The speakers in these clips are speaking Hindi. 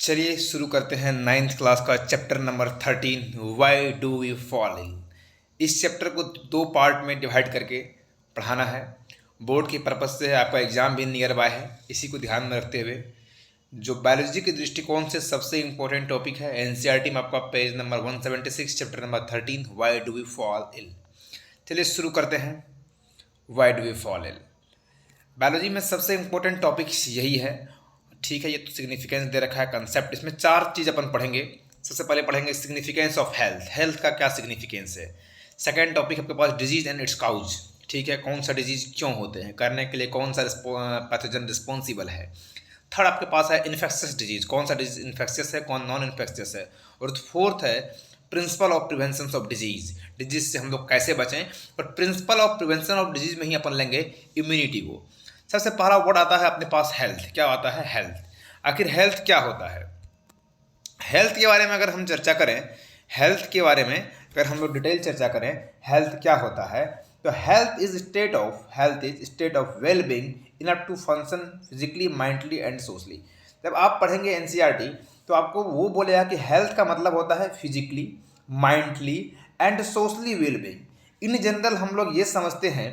चलिए शुरू करते हैं 9th क्लास का chapter number 13 why do we fall in. इस चैप्टर को दो पार्ट में डिवाइड करके पढ़ाना है। बोर्ड के पर्पज़ से आपका एग्ज़ाम भी नियर बाय है। इसी को ध्यान में रखते हुए जो बायोलॉजी के दृष्टिकोण से सबसे इम्पोर्टेंट टॉपिक है एनसीईआरटी में आपका page number 176 chapter number 13 why do we fall ill. चलिए शुरू करते हैं। Why do we fall ill biology में सबसे इम्पोर्टेंट टॉपिक यही है। ठीक है, ये तो सिग्निफिकेंस दे रखा है कंसेप्ट। इसमें चार चीज़ अपन पढ़ेंगे। सबसे पहले पढ़ेंगे सिग्निफिकेंस ऑफ हेल्थ, हेल्थ का क्या सिग्निफिकेंस है। सेकंड टॉपिक आपके पास डिजीज एंड इट्स काउज, ठीक है, कौन सा डिजीज क्यों होते हैं, करने के लिए कौन सा पैथोजन रिस्पॉन्सिबल है। थर्ड आपके पास है इन्फेक्शियस डिजीज, कौन सा डिजीज इन्फेक्शियस है कौन नॉन इन्फेक्शियस है। और फोर्थ है principle of prevention of disease, disease से हम लोग कैसे बचें। और principle of prevention of disease में ही अपन लेंगे इम्यूनिटी को। सबसे पहला वर्ड आता है अपने पास हेल्थ। क्या आता है हेल्थ। आखिर हेल्थ क्या होता है। हेल्थ के बारे में अगर हम चर्चा करें, हेल्थ के बारे में अगर हम लोग डिटेल चर्चा करें, हेल्थ क्या होता है तो health is state of well being in to function physically, mentally and socially. जब आप पढ़ेंगे एनसीईआरटी तो आपको वो बोलेगा कि हेल्थ का मतलब होता है physically, mentally and socially well being. In general हम लोग ये समझते हैं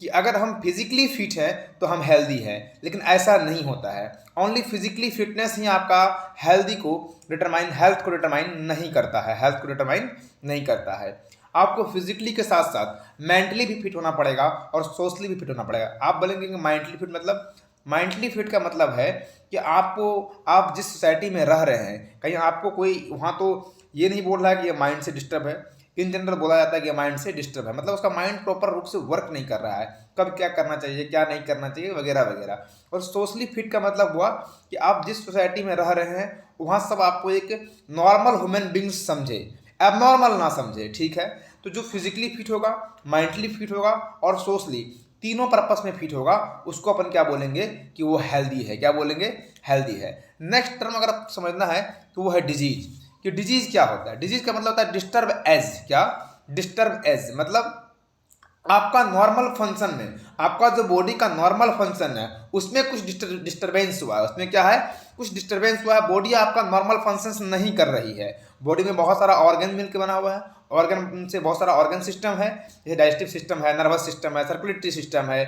कि अगर हम फिजिकली फिट हैं तो हम हेल्दी हैं, लेकिन ऐसा नहीं होता है। ओनली फिजिकली फिटनेस ही आपका हेल्थ को डिटरमाइन नहीं करता है, हेल्थ को डिटरमाइन नहीं करता है। आपको फिजिकली के साथ साथ मेंटली भी फिट होना पड़ेगा और सोशली भी फिट होना पड़ेगा। आप बोलेंगे कि मेंटली फिट का मतलब है कि आप जिस सोसाइटी में रह रहे हैं, कहीं आपको कोई वहाँ तो ये नहीं बोल रहा है कि ये माइंड से डिस्टर्ब है। इन जनरल बोला जाता है कि माइंड से डिस्टर्ब है, मतलब उसका माइंड प्रॉपर रूप से वर्क नहीं कर रहा है, कब क्या करना चाहिए क्या नहीं करना चाहिए वगैरह वगैरह। और सोशली फिट का मतलब हुआ कि आप जिस सोसाइटी में रह रहे हैं वहाँ सब आपको एक नॉर्मल ह्यूमन बींग्स समझे, एबनॉर्मल ना समझे, ठीक है। तो जो फिजिकली फिट होगा, माइंडली फिट होगा और सोशली तीनों पर्पस में फिट होगा, उसको अपन क्या बोलेंगे कि वो हेल्दी है। क्या बोलेंगे? हेल्दी है। नेक्स्ट टर्म अगर आप समझना है तो वो है डिजीज। कि डिजीज क्या होता है। डिजीज का मतलब होता है डिस्टर्ब एज। क्या? डिस्टर्ब एज मतलब आपका नॉर्मल फंक्शन में, आपका जो बॉडी का नॉर्मल फंक्शन है उसमें कुछ डिस्टर्बेंस हुआ है। उसमें क्या है? कुछ डिस्टर्बेंस हुआ है, बॉडी आपका नॉर्मल फंक्शन नहीं कर रही है। बॉडी में बहुत सारा ऑर्गन मिलकर बना हुआ है, ऑर्गन से बहुत सारा ऑर्गन सिस्टम है, जैसे डाइजेस्टिव सिस्टम है, नर्वस सिस्टम है, सर्कुलेटरी सिस्टम है।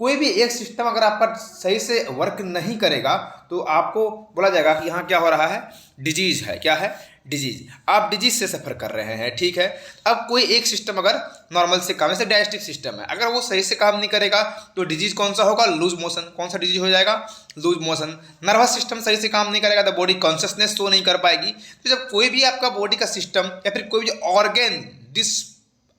कोई भी एक सिस्टम अगर आपका सही से वर्क नहीं करेगा तो आपको बोला जाएगा कि यहाँ क्या हो रहा है, डिजीज है। क्या है? डिजीज। आप डिजीज से सफर कर रहे हैं, ठीक है। अब कोई एक सिस्टम अगर नॉर्मल से काम, जैसे डाइजेस्टिव सिस्टम है, अगर वो सही से काम नहीं करेगा तो डिजीज कौन सा होगा? Loose motion. कौन सा डिजीज हो जाएगा? Loose motion. नर्वस सिस्टम सही से काम नहीं करेगा तो बॉडी कॉन्शियसनेस तो नहीं कर पाएगी। तो जब कोई भी आपका बॉडी का सिस्टम या फिर कोई भी ऑर्गन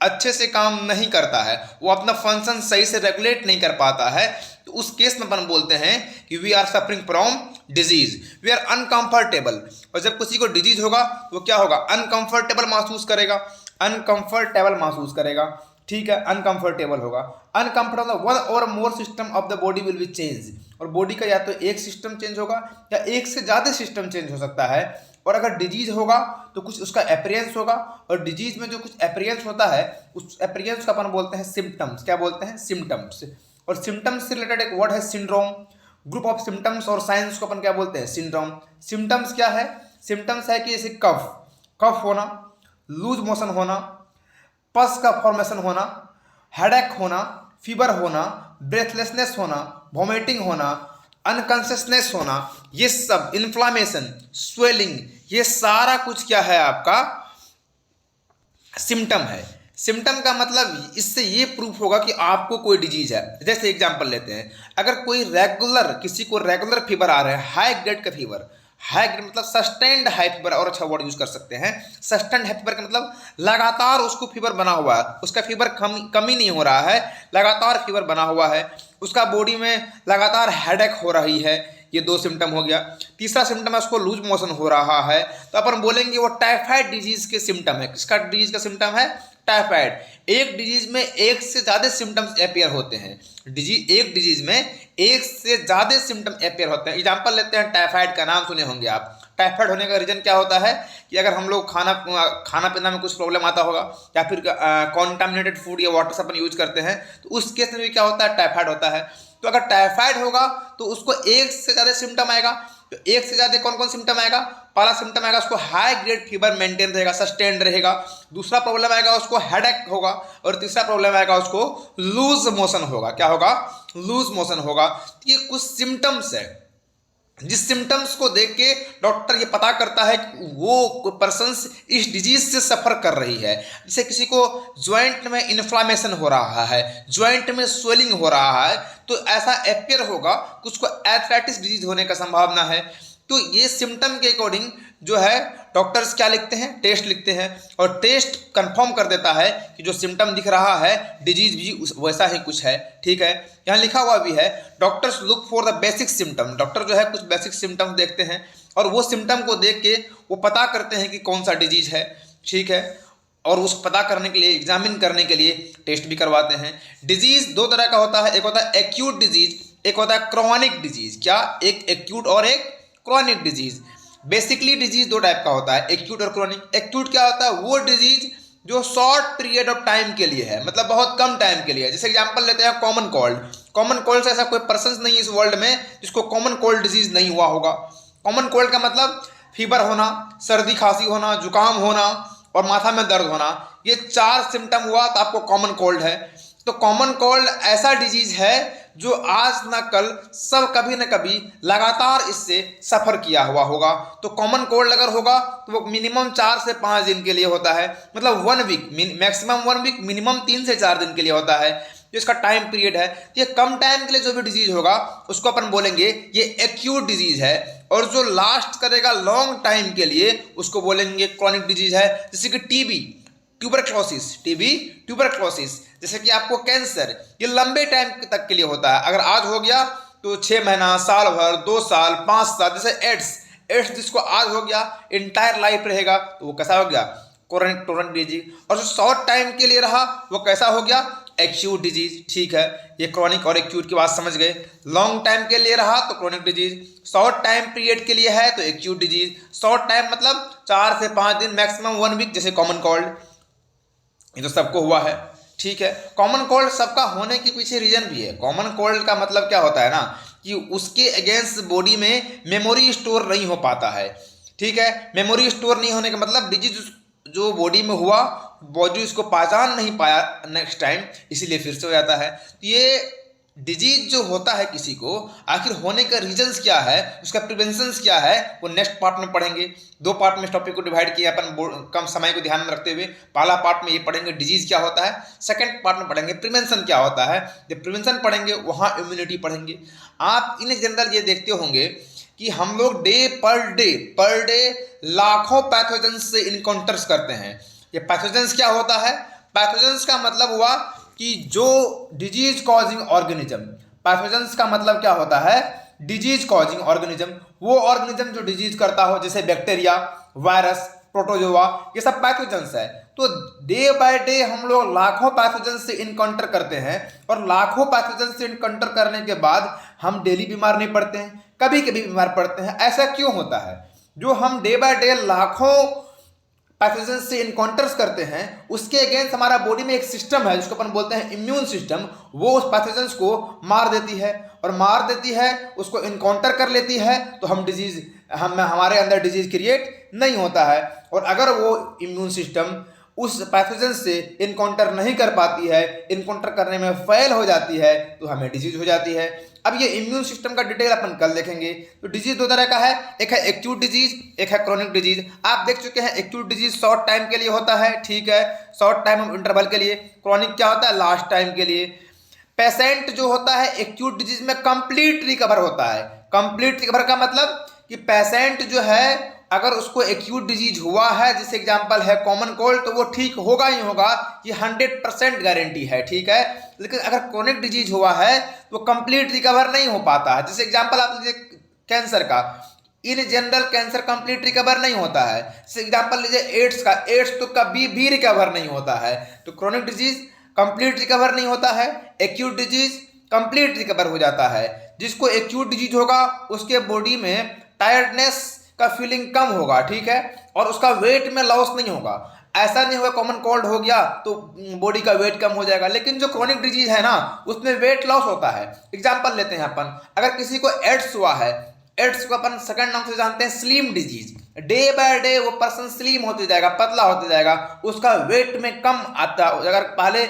अच्छे से काम नहीं करता है, वो अपना फंक्शन सही से रेगुलेट नहीं कर पाता है, तो उस केस में अपन बोलते हैं कि we are suffering from disease, we are uncomfortable. और जब किसी को डिजीज होगा वो क्या होगा? अनकंफर्टेबल महसूस करेगा, अनकंफर्टेबल महसूस करेगा, ठीक है, अनकंफर्टेबल होगा। अनकंफर्टेबल वन और more system of the body will be change. और बॉडी का या तो एक सिस्टम चेंज होगा या एक से ज़्यादा सिस्टम चेंज हो सकता है। और अगर डिजीज होगा तो कुछ उसका अपीयरेंस होगा, और डिजीज में जो कुछ अपीयरेंस होता है उस अपीयरेंस को अपन बोलते हैं सिम्टम्स। क्या बोलते हैं? सिम्टम्स। और सिम्टम्स से रिलेटेड एक वर्ड है सिंड्रोम। ग्रुप ऑफ सिम्टम्स और साइंस को अपन क्या बोलते हैं? सिंड्रोम। सिम्टम्स क्या है? सिम्टम्स है कि जैसे कफ होना, लूज मोशन होना, पस का फॉर्मेशन होना, हेडेक होना, फीवर होना, ब्रेथलेसनेस होना, वॉमिटिंग होना, अनकॉन्शियसनेस होना, ये सब इन्फ्लामेशन, स्वेलिंग, ये सारा कुछ क्या है? आपका सिम्टम है। सिम्टम का मतलब इससे ये प्रूफ होगा कि आपको कोई डिजीज है। जैसे एग्जांपल लेते हैं, अगर कोई किसी को रेगुलर फीवर आ रहा है, हाई ग्रेड का फीवर, हाई ग्रेड मतलब सस्टेन्ड हाई फीवर, और अच्छा वर्ड यूज कर सकते हैं। सस्टेन्ड हाई फीवर का मतलब लगातार उसको फीवर बना हुआ है, उसका फीवर कमी नहीं हो रहा है, लगातार फीवर बना हुआ है, उसका बॉडी में लगातार हेडेक हो रही है। ये दो सिम्टम हो गया। तीसरा सिम्टम है उसको लूज मोशन हो रहा है, तो अपन बोलेंगे वो टाइफाइड डिजीज के सिम्टम है। किसका डिजीज का सिम्टम है? टाइफाइड। एक डिजीज में एक से ज्यादा सिम्टम्स अपीयर होते हैं। एक डिजीज में एक से ज्यादा सिम्टम अपीयर होते हैं। एग्जांपल लेते हैं, टाइफाइड का नाम सुने होंगे आप। टाइफाइड होने का रीजन क्या होता है कि अगर हम लोग खाना पीना में कुछ प्रॉब्लम आता होगा, या फिर कॉन्टामिनेटेड फूड या वाटर से अपन यूज करते हैं, तो उस केस में भी क्या होता है? टाइफाइड होता है। तो अगर टाइफाइड होगा तो उसको एक से ज़्यादा सिम्टम आएगा। तो एक से ज़्यादा कौन कौन सिम्टम आएगा? पहला सिम्टम आएगा उसको हाई ग्रेड फीवर मेंटेन रहेगा, सस्टेन रहेगा। दूसरा प्रॉब्लम आएगा उसको हेडेक होगा। और तीसरा प्रॉब्लम आएगा उसको लूज मोशन होगा। क्या होगा? लूज मोशन होगा। तो ये कुछ सिम्टम्स है जिस सिम्टम्स को देख के डॉक्टर ये पता करता है कि वो पर्सन इस डिजीज से सफर कर रही है। जैसे किसी को ज्वाइंट में इन्फ्लामेशन हो रहा है, ज्वाइंट में स्वेलिंग हो रहा है, तो ऐसा अपियर होगा कुछ को एथराइटिस डिजीज होने का संभावना है। तो ये सिम्टम के अकॉर्डिंग जो है डॉक्टर्स क्या लिखते हैं? टेस्ट लिखते हैं। और टेस्ट कंफर्म कर देता है कि जो सिम्टम दिख रहा है डिजीज भी वैसा ही कुछ है। ठीक है, यहाँ लिखा हुआ भी है doctors look for the basic symptom. Doctor जो है कुछ बेसिक सिम्टम्स देखते हैं और वो सिम्टम को देख के वो पता करते हैं कि कौन सा डिजीज है। ठीक है, और उस पता करने के लिए, एग्जामिन करने के लिए टेस्ट भी करवाते हैं। डिजीज दो तरह का होता है, एक होता है एक्यूट डिजीज, एक होता है क्रॉनिक डिजीज। क्या? एक एक्यूट और एक क्रॉनिक डिजीज। बेसिकली डिजीज दो टाइप का होता है, एक्यूट और क्रॉनिक। एक्यूट क्या होता है? वो डिजीज जो शॉर्ट पीरियड ऑफ टाइम के लिए है, मतलब बहुत कम टाइम के लिए। जैसे एग्जांपल लेते हैं कॉमन कोल्ड। कॉमन कोल्ड से ऐसा कोई पर्सन नहीं है इस वर्ल्ड में जिसको कॉमन कोल्ड डिजीज नहीं हुआ होगा। कॉमन कोल्ड का मतलब फीवर होना, सर्दी खांसी होना, जुकाम होना और माथा में दर्द होना, ये 4 सिम्टम हुआ तो आपको कॉमन कोल्ड है। तो कॉमन कोल्ड ऐसा डिजीज है जो आज ना कल सब कभी ना कभी लगातार इससे सफर किया हुआ होगा। तो कॉमन कोल्ड अगर होगा तो वो मिनिमम 4 से 5 दिन के लिए होता है, मतलब 1 वीक, मैक्सिमम 1 वीक, मिनिमम 3 से 4 दिन के लिए होता है जो इसका टाइम पीरियड है। तो ये कम टाइम के लिए जो भी डिजीज होगा उसको अपन बोलेंगे ये एक्यूट डिजीज है। और जो लास्ट करेगा लॉन्ग टाइम के लिए उसको बोलेंगे क्रॉनिक डिजीज है। जैसे कि टीबी, ट्यूबरक्लोसिस, टीबी, ट्यूबरक्लोसिस। जैसे कि आपको कैंसर, ये लंबे टाइम तक के लिए होता है। अगर आज हो गया तो 6 महीना, साल भर, 2 साल, 5 साल। जैसे एड्स जिसको आज हो गया इंटायर लाइफ रहेगा, तो वो कैसा हो गया? Chronic disease. और जो शॉर्ट टाइम के लिए रहा वो कैसा हो गया? Acute disease. ठीक है, ये क्रॉनिक और एक्यूट की बात समझ गए। लॉन्ग टाइम के लिए रहा तो chronic disease, short time period के लिए है तो एक्यूट डिजीज। शॉर्ट टाइम मतलब 4 से 5 दिन, मैक्सिमम 1 वीक, जैसे कॉमन कोल्ड। ये तो सबको हुआ है। ठीक है, कॉमन कोल्ड सबका होने के पीछे रीजन भी है। कॉमन कोल्ड का मतलब क्या होता है ना कि उसके अगेंस्ट बॉडी में मेमोरी स्टोर नहीं हो पाता है। ठीक है, मेमोरी स्टोर नहीं होने का मतलब डिजीज जो बॉडी में हुआ बॉडी उसको पहचान नहीं पाया नेक्स्ट टाइम, इसीलिए फिर से हो जाता है। तो ये डिजीज जो होता है किसी को, आखिर होने का रीजंस क्या है, उसका प्रिवेंशंस क्या है, वो नेक्स्ट पार्ट में पढ़ेंगे। 2 पार्ट में इस टॉपिक को डिवाइड किया अपन कम समय को ध्यान में रखते हुए। पहला पार्ट में ये पढ़ेंगे डिजीज क्या होता है, सेकंड पार्ट में पढ़ेंगे प्रिवेंशन क्या होता है। जब प्रिवेंशन पढ़ेंगे वहाँ इम्यूनिटी पढ़ेंगे। आप इन जनरल ये देखते होंगे कि हम लोग डे पर डे लाखों पैथोजेंस से इनकाउंटर्स करते हैं। ये पैथोजेंस क्या होता है? पैथोजेंस का मतलब हुआ कि जो डिजीज कॉजिंग ऑर्गेनिज्म। पैथोजेंस का मतलब क्या होता है? डिजीज कॉजिंग ऑर्गेनिज्म, वो ऑर्गेनिज्म जो डिजीज करता हो, जैसे बैक्टीरिया, वायरस, प्रोटोजोआ, ये सब पैथोजेंस है। तो डे बाय डे हम लोग लाखों पैथोजेंस से इनकाउंटर करते हैं और लाखों पैथोजेंस से इनकाउंटर करने के बाद हम डेली बीमार नहीं पड़ते हैं, कभी कभी बीमार पड़ते हैं। ऐसा क्यों होता है? जो हम डे बाय डे लाखों पैथोजेंस से इनकाउंटर्स करते हैं उसके अगेंस्ट हमारा बॉडी में एक सिस्टम है जिसको अपन बोलते हैं इम्यून सिस्टम, वो उस पैथोजेंस को मार देती है और मार देती है, उसको इनकाउंटर कर लेती है। तो हमारे अंदर डिजीज क्रिएट नहीं होता है। और अगर वो इम्यून सिस्टम उस पैथोजन से इनकाउंटर नहीं कर पाती है, इनकाउंटर करने में फेल हो जाती है, तो हमें डिजीज हो जाती है। अब ये इम्यून सिस्टम का डिटेल अपन कल देखेंगे। तो डिजीज 2 तरह का है, एक है एक्यूट डिजीज, एक है क्रॉनिक डिजीज। आप देख चुके हैं एक्यूट डिजीज शॉर्ट टाइम के लिए होता है, ठीक है, शॉर्ट टाइम ऑफ इंटरवल के लिए। क्रॉनिक क्या होता है? लास्ट टाइम के लिए। पेशेंट जो होता है एक्यूट डिजीज में कंप्लीट रिकवर होता है। कंप्लीट रिकवर का मतलब कि पेशेंट जो है अगर उसको एक्यूट डिजीज हुआ है, जैसे एग्जांपल है कॉमन कोल्ड, तो वो ठीक होगा ही होगा, ये 100% गारंटी है, ठीक है। लेकिन अगर क्रॉनिक डिजीज हुआ है तो कंप्लीट रिकवर नहीं हो पाता है। जैसे एग्जांपल आप लीजिए कैंसर का, in general cancer complete recover नहीं होता है। जैसे एग्जांपल लीजिए एड्स का, एड्स तो कभी भी रिकवर नहीं होता है। तो क्रॉनिक डिजीज कंप्लीट रिकवर नहीं होता है, एक्यूट डिजीज कंप्लीट रिकवर हो जाता है। जिसको एक्यूट डिजीज होगा उसके बॉडी में टायर्डनेस का फीलिंग कम होगा, ठीक है, और उसका वेट में लॉस नहीं होगा। ऐसा नहीं होगा कॉमन कोल्ड हो गया तो बॉडी का वेट कम हो जाएगा। लेकिन जो क्रॉनिक डिजीज है ना उसमें वेट लॉस होता है। एग्जांपल लेते हैं अपन, अगर किसी को एड्स हुआ है, एड्स को अपन सेकंड नाम से जानते हैं slim disease. Day by day वो पर्सन स्लिम होते जाएगा, पतला होते जाएगा, उसका वेट में कम आता। अगर पहले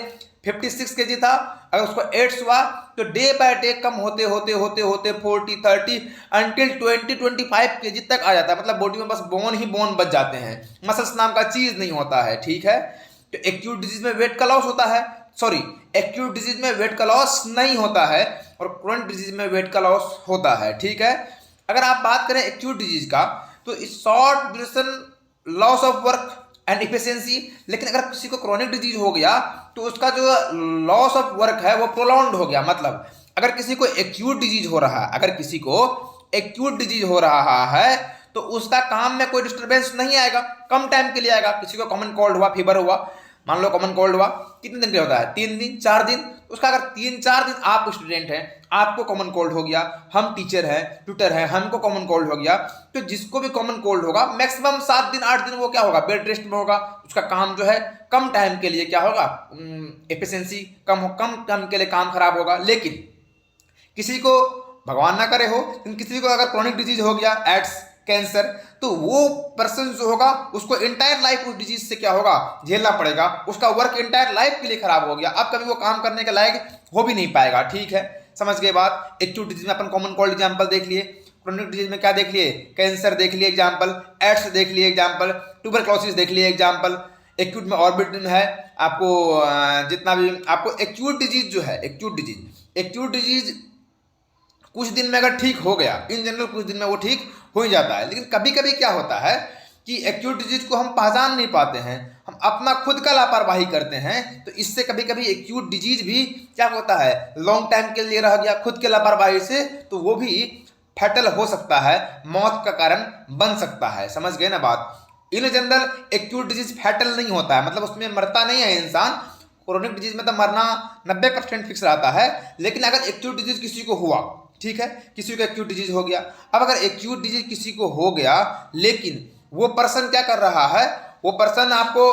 56 kg था, अगर उसको एड्स हुआ तो डे बाय डे कम होते होते होते होते 40, 30 अंटिल 20-25 kg तक आ जाता है। मतलब बॉडी में बस बोन ही बोन बच जाते हैं, मसल्स नाम का चीज नहीं होता है। ठीक है, तो एक्यूट डिजीज में वेट का लॉस होता है, सॉरी एक्यूट डिजीज में वेट का लॉस नहीं होता है, और क्रोनिक डिजीज में वेट का लॉस होता है। ठीक है, अगर आप बात करें एक्यूट डिजीज का तो short duration loss of work and efficiency. लेकिन अगर किसी को क्रोनिक डिजीज हो गया तो उसका जो लॉस ऑफ वर्क है वो प्रोलॉन्ड हो गया। मतलब अगर किसी को एक्यूट डिजीज हो रहा है, अगर किसी को एक्यूट डिजीज हो रहा है तो उसका काम में कोई डिस्टर्बेंस नहीं आएगा, कम टाइम के लिए आएगा। किसी को कॉमन कोल्ड हुआ, फीवर हुआ, मान लो कॉमन कोल्ड हुआ, कितने दिन के होता है, 3 दिन 4 दिन। उसका अगर 3-4 दिन आप स्टूडेंट हैं, आपको कॉमन कोल्ड हो गया, हम टीचर हैं, ट्यूटर हैं, हमको कॉमन कोल्ड हो गया, तो जिसको भी कॉमन कोल्ड होगा मैक्सिमम 7 दिन 8 दिन वो क्या होगा, बेड रेस्ट में होगा। उसका काम जो है कम टाइम के लिए क्या होगा, एफिशिएंसी कम टाइम के लिए काम खराब होगा। लेकिन किसी को भगवान ना करे हो, लेकिन किसी को अगर क्रोनिक डिजीज हो गया, एड्स, कैंसर, तो वो पर्सन जो होगा उसको इंटायर लाइफ उस डिजीज से क्या होगा, झेलना पड़ेगा। उसका वर्क इंटायर लाइफ के लिए खराब हो गया, अब कभी वो काम करने के लायक हो भी नहीं पाएगा। ठीक है, समझ गए बात। एक्यूट डिजीज में अपन कॉमन कोल्ड एग्जांपल देख लिए, क्रोनिक डिजीज में क्या देख लिए, कैंसर देख लिए एग्जांपल, एड्स देख लिए एग्जांपल, ट्यूबरक्लोसिस देख लिए एग्जांपल। एक्यूट में और भी है आपको, जितना भी आपको एक्यूट डिजीज जो है, एक्यूट डिजीज कुछ दिन में अगर ठीक हो गया, इन जनरल कुछ दिन में वो ठीक हो ही जाता है। लेकिन कभी कभी क्या होता है कि एक्यूट डिजीज को हम पहचान नहीं पाते हैं, हम अपना खुद का लापरवाही करते हैं, तो इससे कभी कभी एक्यूट डिजीज भी क्या होता है, लॉन्ग टाइम के लिए रह गया खुद के लापरवाही से, तो वो भी फैटल हो सकता है, मौत का कारण बन सकता है। समझ गए ना बात। In general acute disease fatal नहीं होता है, मतलब उसमें मरता नहीं है इंसान। क्रोनिक डिजीज में तो मरना 90% फिक्स रहता है। लेकिन अगर एक्यूट डिजीज किसी को हुआ, ठीक है, किसी को एक्यूट डिजीज हो गया, अब अगर एक्यूट डिजीज किसी को हो गया लेकिन वो पर्सन क्या कर रहा है, वो पर्सन आपको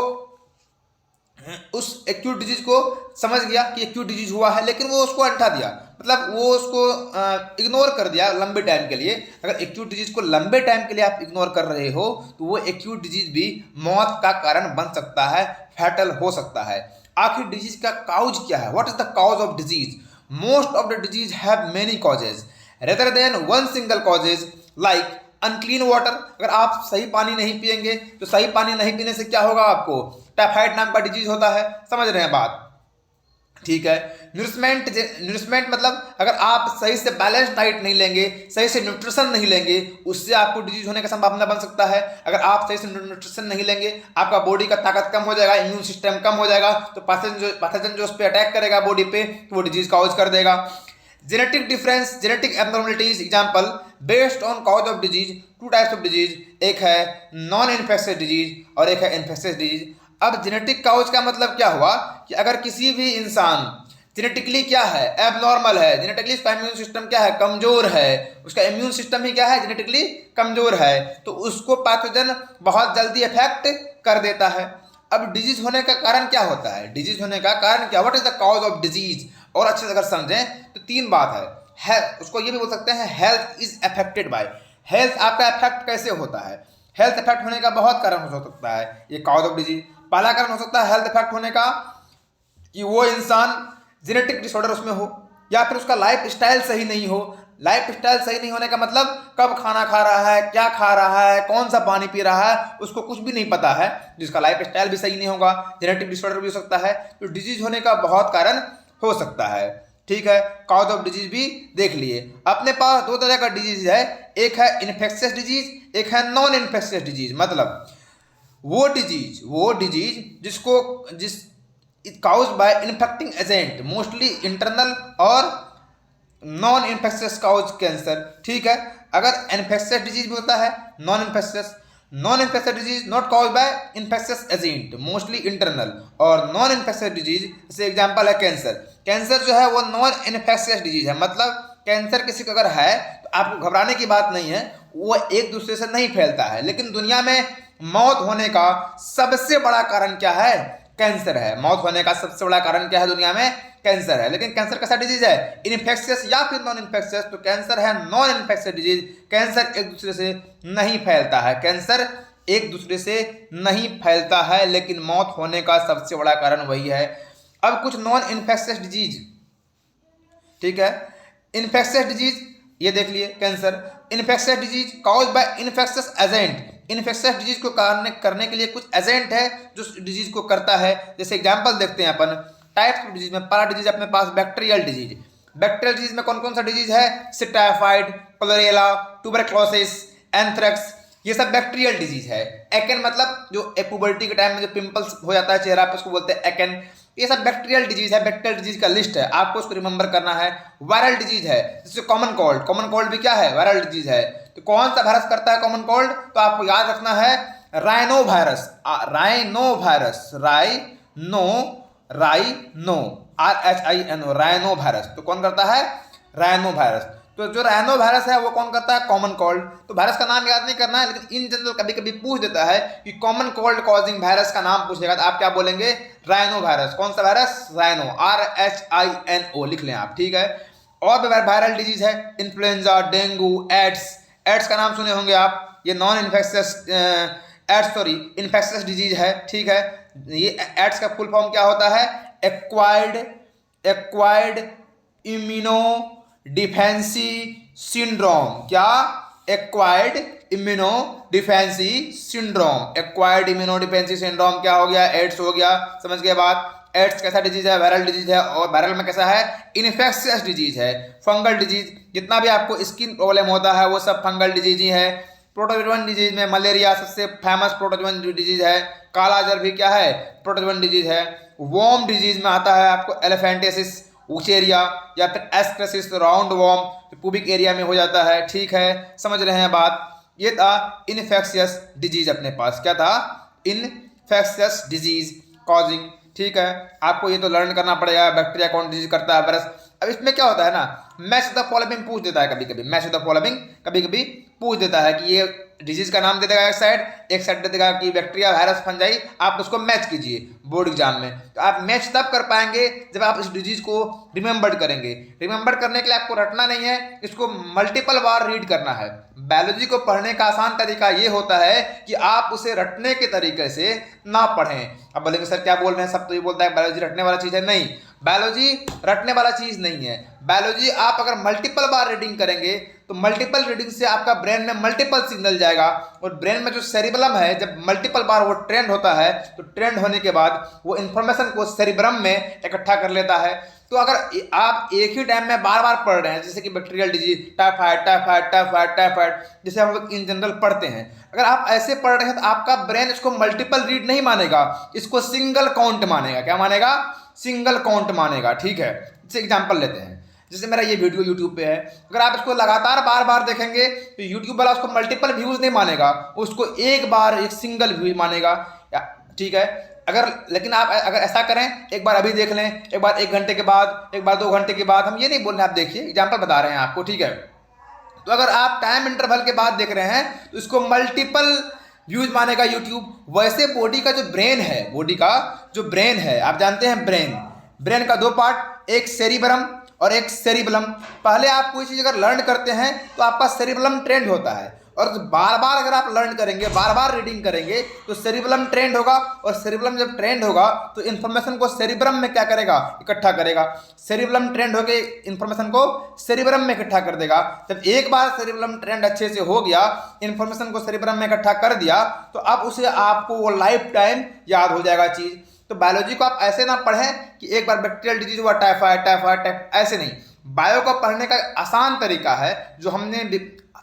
उस एक्यूट डिजीज को समझ गया कि एक्यूट डिजीज हुआ है, लेकिन वो उसको अंठा दिया, मतलब वो उसको इग्नोर कर दिया लंबे टाइम के लिए। अगर एक्यूट डिजीज को लंबे टाइम के लिए आप इग्नोर कर रहे हो तो वो एक्यूट डिजीज भी मौत का कारण बन सकता है, फैटल हो सकता है। आखिर डिजीज का काउज क्या है, what is the cause of disease? Most of the disease have many causes rather than one single causes like unclean water। अगर आप सही पानी नहीं पिएंगे तो सही पानी नहीं पीने से क्या होगा, आपको टाइफाइड नाम का डिजीज होता है। समझ रहे हैं बात, ठीक है। न्यूट्रिशमेंट मतलब अगर आप सही से बैलेंस डाइट नहीं लेंगे, सही से न्यूट्रिशन नहीं लेंगे, उससे आपको डिजीज होने का संभावना बन सकता है। अगर आप सही से न्यूट्रिशन नहीं लेंगे, आपका बॉडी का ताकत कम हो जाएगा, इम्यून सिस्टम कम हो जाएगा, तो पैथोजन जो उस पर अटैक करेगा बॉडी पे, तो वो डिजीज कॉज कर देगा। Genetic difference, genetic abnormalities example based on cause of disease, 2 types of disease, एक है नॉन इन्फेक्शियस डिजीज और एक है इन्फेक्शियस डिजीज। अब जेनेटिक काउज का मतलब क्या हुआ कि अगर किसी भी इंसान जेनेटिकली क्या है, एबनॉर्मल है, जेनेटिकली उसका इम्यून सिस्टम क्या है, कमजोर है, उसका इम्यून सिस्टम ही क्या है, जेनेटिकली कमजोर है, तो उसको पैथोजन बहुत जल्दी इफेक्ट कर देता है। अब डिजीज होने का कारण क्या होता है, डिजीज होने का कारण क्या, what is the cause of disease? और अच्छे से अगर समझें तो 3 बात है, उसको ये भी बोल सकते हैं health is affected by, health आपका इफेक्ट कैसे होता है। हेल्थ इफेक्ट होने का बहुत कारण हो सकता है, ये कॉज ऑफ डिजीज। पहला कारण हो सकता है हेल्थ इफेक्ट होने का कि वो इंसान जेनेटिक डिसऑर्डर उसमें हो, या फिर उसका लाइफ स्टाइल सही नहीं हो। लाइफ स्टाइल सही नहीं होने का मतलब कब खाना खा रहा है, क्या खा रहा है, कौन सा पानी पी रहा है, उसको कुछ भी नहीं पता है, जिसका लाइफ स्टाइल भी सही नहीं होगा, जेनेटिक डिसऑर्डर भी हो सकता है। तो डिजीज होने का बहुत कारण हो सकता है, ठीक है। कॉज ऑफ डिजीज भी देख लिए। अपने पास 2 तरह का डिजीज है, एक है इन्फेक्शियस डिजीज, एक है नॉन इन्फेक्शियस डिजीज। मतलब वो डिजीज जिस cause by infecting agent, mostly internal और नॉन इन्फेक्शियस काउज कैंसर, ठीक है। अगर इन्फेक्शियस डिजीज भी होता है, non infectious disease not cause by infectious agent, mostly internal और नॉन इन्फेक्शियस डिजीज, जैसे एग्जांपल है कैंसर। कैंसर जो है वो नॉन इन्फेक्शियस डिजीज है, मतलब कैंसर किसी को अगर है तो आपको घबराने की बात नहीं है, वो एक दूसरे से नहीं फैलता है। लेकिन दुनिया में मौत होने का सबसे बड़ा कारण क्या है, कैंसर है। मौत होने का सबसे बड़ा कारण क्या है दुनिया में, कैंसर है। लेकिन कैंसर कैसा डिजीज है, इन्फेक्शियस या फिर नॉन इन्फेक्शियस, तो कैंसर है नॉन इन्फेक्शियस डिजीज। कैंसर एक दूसरे से नहीं फैलता है, कैंसर एक दूसरे से नहीं फैलता है, लेकिन मौत होने का सबसे बड़ा कारण वही है। अब कुछ नॉन इन्फेक्शियस डिजीज, ठीक है, इन्फेक्शियस डिजीज ये देख लिए cancer. Infectious disease cause by infectious agent, infectious disease को करने के लिए कुछ एजेंट है जो डिजीज को करता है। जैसे एग्जांपल देखते हैं अपन टाइप्स ऑफ डिजीज में। पहला डिजीज अपने पास बैक्टीरियल डिजीज। बैक्टीरियल डिजीज में कौन कौन सा डिजीज है, टाइफाइड, कॉलेरा, ट्यूबरक्लोसिस, एंथ्रेक्स, ये सब बैक्टीरियल डिजीज है। एक्ने मतलब जो पुबर्टी के टाइम में जो पिंपल्स हो जाता है चेहरा पे, उसको बोलते हैं एक्ने। ये सब बैक्टीरियल डिजीज है, बैक्टीरियल डिजीज का लिस्ट है, आपको उसको रिमेंबर करना है। वायरल डिजीज है जैसे कॉमन कोल्ड, कॉमन कोल्ड भी क्या है, वायरल डिजीज है। तो कौन सा वायरस करता है कॉमन कोल्ड, तो आपको याद रखना है rhino virus, rhino virus, rhino RHINO, rhino virus. तो कौन करता है, राइनो वायरस। तो जो राइनो वायरस है वो कौन करता है, कॉमन कोल्ड। तो वायरस का नाम याद नहीं करना है, लेकिन इन जनरल कभी कभी पूछ देता है कि कॉमन कोल्ड कॉजिंग वायरस का नाम पूछेगा, तो आप क्या बोलेंगे, राइनो वायरस। कौन सा वायरस, राइनो, RHINO लिख लें आप, ठीक है। और भी वायरल डिजीज है, इन्फ्लुएंजा, डेंगू, एड्स। एड्स का नाम सुने होंगे आप, ये नॉन इन्फेक्शियस इन्फेक्शियस डिजीज है, ठीक है। ये एड्स का फुल फॉर्म क्या होता है, एक्वायर्ड इम्यूनो डिफेंसी सिंड्रोम। क्या, acquired immuno डिफेंसी syndrome. Acquired immuno डिफेंसी syndrome क्या हो गया, एड्स हो गया। समझ गए बात। एड्स कैसा डिजीज है, वायरल डिजीज है, और वायरल में कैसा है, इन्फेक्शियस डिजीज है। फंगल डिजीज, जितना भी आपको स्किन प्रॉब्लम होता है वो सब फंगल डिजीज ही है। प्रोटोजोअन डिजीज में मलेरिया सबसे फेमस प्रोटोजोअन डिजीज है। काला जर भी क्या है, प्रोटोजोअन डिजीज है। वॉर्म डिजीज में आता है आपको एलिफेंटियासिस, उचेरिया, या फिर एस्ट्रेसिस, राउंड वॉर्म, पुबिक एरिया में हो जाता है, ठीक है। समझ रहे हैं बात। ये था इन्फेक्शियस डिजीज अपने पास, क्या था, इन्फेक्शियस डिजीज कॉजिंग, ठीक है। आपको ये तो लर्न करना पड़ेगा बैक्टीरिया कौन डिजीज करता है, वायरस। अब इसमें क्या होता है ना, मैच द फॉलोइंग पूछ देता है कभी कभी, मैच द फॉलोइंग कभी कभी पूछ देता है कि ये डिजीज का नाम दे देगा एक साइड दे देगा कि बैक्टीरिया, वायरस, फंजाई, आप उसको मैच कीजिए बोर्ड एग्जाम में। तो आप मैच तब कर पाएंगे जब आप इस डिजीज को रिमेंबर करेंगे। रिमेंबर करने के लिए आपको रटना नहीं है, इसको मल्टीपल बार रीड करना है। बायोलॉजी को पढ़ने का आसान तरीका ये होता है कि आप उसे रटने के तरीके से ना पढ़ें। अब बोलेंगे सर क्या बोल रहे हैं, सब तो ये बोलता है बायोलॉजी रटने वाला चीज़ है। नहीं, बायोलॉजी रटने वाला चीज़ नहीं है। बायोलॉजी आप अगर मल्टीपल बार रीडिंग करेंगे तो मल्टीपल रीडिंग से आपका ब्रेन में मल्टीपल सिग्नल जाएगा, और ब्रेन में जो सेरिबलम है जब मल्टीपल बार वो ट्रेंड होता है तो ट्रेंड होने के बाद वो इन्फॉर्मेशन को सेरिब्रम में इकट्ठा कर लेता है। तो अगर आप एक ही टाइम में बार बार पढ़ रहे हैं, जैसे कि बैक्टीरियल डिजीज, टाइफाइड, जैसे हम लोग इन जनरल पढ़ते हैं, अगर आप ऐसे पढ़ रहे हैं तो आपका ब्रेन इसको मल्टीपल रीड नहीं मानेगा, इसको सिंगल काउंट मानेगा। क्या मानेगा, सिंगल काउंट मानेगा, ठीक है। जैसे एग्जांपल लेते हैं, जैसे मेरा ये वीडियो यूट्यूब पे है, अगर आप इसको लगातार बार बार देखेंगे तो यूट्यूब वाला उसको मल्टीपल व्यूज नहीं मानेगा, उसको एक बार एक सिंगल व्यू मानेगा, ठीक है। अगर लेकिन आप अगर ऐसा करें, एक बार अभी देख लें, एक बार 1 घंटे के बाद, एक बार 2 घंटे के बाद, हम ये नहीं बोल रहे, आप देखिए एग्जाम्पल बता रहे हैं आपको, ठीक है। तो अगर आप टाइम इंटरवल के बाद देख रहे हैं तो इसको मल्टीपल व्यूज मानेगा यूट्यूब। वैसे बॉडी का जो ब्रेन है, बॉडी का जो ब्रेन है, आप जानते हैं ब्रेन का 2 पार्ट, एक सेरिब्रम और एक सेरिबलम। पहले आप कोई चीज़ अगर लर्न करते हैं तो आपका सेरिबलम ट्रेंड होता है, और बार बार अगर आप लर्न करेंगे, बार बार रीडिंग करेंगे तो सेरिबलम ट्रेंड होगा, और सेरिबलम जब ट्रेंड होगा तो इन्फॉर्मेशन को सेरिब्रम में क्या करेगा, इकट्ठा करेगा। सेरिबलम ट्रेंड होकर इन्फॉर्मेशन को सेरिब्रम में इकट्ठा कर देगा। जब एक बार सेरिबलम ट्रेंड अच्छे से हो गया, इन्फॉर्मेशन को सेरिब्रम में इकट्ठा कर दिया, तो अब उसे आपको वो लाइफ टाइम याद हो जाएगा चीज़। तो बायोलॉजी को आप ऐसे ना पढ़ें कि एक बार बैक्टीरियल डिजीज हुआ, टाइफाइड, ऐसे नहीं। बायो को पढ़ने का आसान तरीका है जो हमने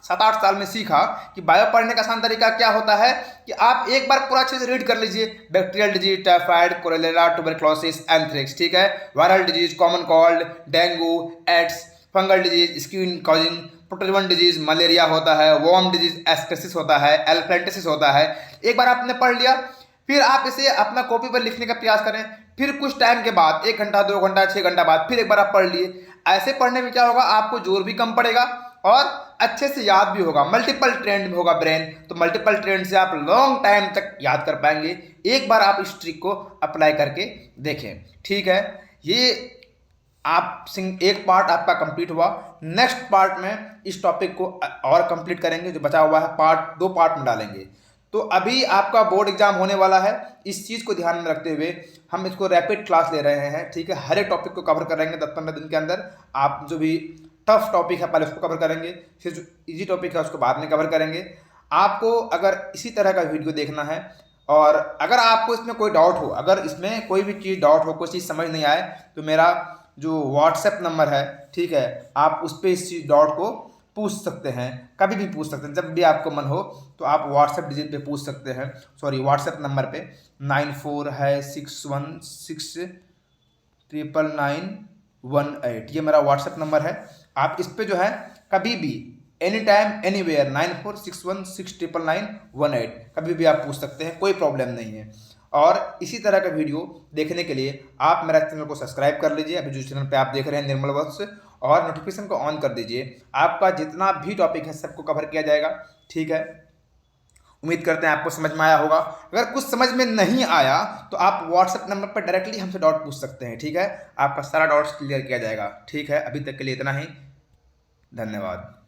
7-8 साल में सीखा कि बायो पढ़ने का आसान तरीका क्या होता है कि आप एक बार पूरा अच्छे से रीड कर लीजिए, bacterial disease, typhoid, cholera, tuberculosis, anthrax, ठीक है। Viral disease, common cold, dengue, AIDS, fungal disease, skin causing, protozoan disease, malaria होता है, वॉर्म डिजीज, एस्ट्रेसिस होता है, एलिफेंटियासिस होता है। एक बार आपने पढ़ लिया, फिर आप इसे अपना कॉपी पर लिखने का प्रयास करें, फिर कुछ टाइम के बाद 1 घंटा, 2 घंटा, 6 घंटा बाद फिर एक बार आप पढ़ लिए। ऐसे पढ़ने में क्या होगा, आपको जोर भी कम पड़ेगा और अच्छे से याद भी होगा। मल्टीपल ट्रेंड में होगा ब्रेन, तो मल्टीपल ट्रेंड से आप लॉन्ग टाइम तक याद कर पाएंगे। एक बार आप इस ट्रिक को अप्लाई करके देखें, ठीक है। ये एक पार्ट आपका कंप्लीट हुआ। नेक्स्ट पार्ट में इस टॉपिक को और कंप्लीट करेंगे, जो बचा हुआ है दो पार्ट में डालेंगे। तो अभी आपका बोर्ड एग्जाम होने वाला है, इस चीज़ को ध्यान में रखते हुए हम इसको रैपिड क्लास ले रहे हैं, ठीक है। हर एक टॉपिक को कवर करेंगे 10-15 दिन के अंदर। आप जो भी टफ टॉपिक है पहले उसको कवर करेंगे, फिर जो इजी टॉपिक है उसको बाद में कवर करेंगे। आपको अगर इसी तरह का वीडियो देखना है और अगर आपको इसमें कोई डाउट हो, अगर इसमें कोई भी चीज़ डाउट हो, कोई चीज़ समझ नहीं आए, तो मेरा जो व्हाट्सएप नंबर है, ठीक है, आप उस पर इस चीज़ डाउट को पूछ सकते हैं, कभी भी पूछ सकते हैं, जब भी आपको मन हो तो आप व्हाट्सएप डिजिट पे पूछ सकते हैं, सॉरी व्हाट्सएप नंबर पे 94 है 61699918, ये मेरा व्हाट्सएप नंबर है। आप इस पे जो है कभी भी एनी टाइम एनीवेयर 9461699918 कभी भी आप पूछ सकते हैं, कोई प्रॉब्लम नहीं है। और इसी तरह का वीडियो देखने के लिए आप मेरा चैनल को सब्सक्राइब कर लीजिए, अभी जो चैनल पे आप देख रहे हैं निर्मल वत्स, और नोटिफिकेशन को ऑन कर दीजिए। आपका जितना भी टॉपिक है सबको कवर किया जाएगा, ठीक है। उम्मीद करते हैं आपको समझ में आया होगा। अगर कुछ समझ में नहीं आया तो आप व्हाट्सएप नंबर पर डायरेक्टली हमसे डाउट पूछ सकते हैं, ठीक है। आपका सारा डाउट्स क्लियर किया जाएगा, ठीक है। अभी तक के लिए इतना ही, धन्यवाद।